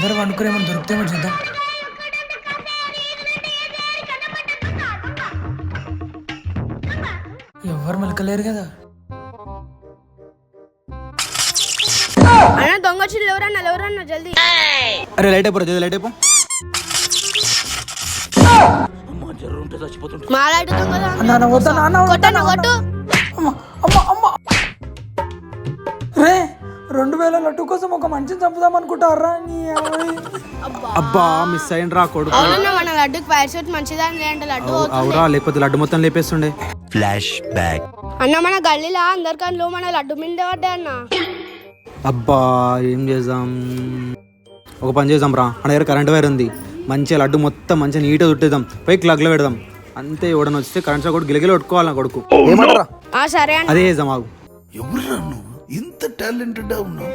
అందరూ వండుకుని ఏమైనా దొరుకుతామో చూద్దాం. ఎవరు మెలకలేరు కదా. అన్న దొంగ చిల్లు ఎవరన్నా జల్దీ. అరే లైట్ అయిపోరా, జల్దీ లైట్ అయిపో. మాలాడు దొంగ నాన్న వద్దా, నాన్న వద్దా, కొట్టను కొట్టు. అమ్మ అమ్మ అమ్మ రే 2000 లడ్డు కోసం ఒక మనిషిని చంపుదాం అనుకుంటారా? అబ్బా మిస్ అయ్యిండ్రా కొడుకు. అవునన్నా మన లడ్డుకి పైసెట్ మంచిదని లేదంటే లడ్డు అవురా, లేకపోతే లడ్డు మొత్తం లేపేస్తుండే. Flash back. అన్న మన గల్లీలా అందరికన్నా మన లడ్డు మీద పడ్డాయి అన్న. అబ్బా ఏం చేద్దాం, ఒక పని చేద్దాం రా, మన దగ్గర కరెంట్ వైర్ ఉంది, మంచిగా లడ్డు మొత్తం మంచిగా నీట్గా చుట్టేద్దాం, పై ప్లగ్లో పెడదాం. అంతే ఎవడని వస్తే కరెంట్ షాక్ గిలగిలి కొట్టుకోవాలి నా కొడుకు. ఏమంటారా? సరే అన్న. అదే చేద్దాం ఆగు. ఎవరురా నువ్వు ఇంత టాలెంటెడ్ ఉన్నావు?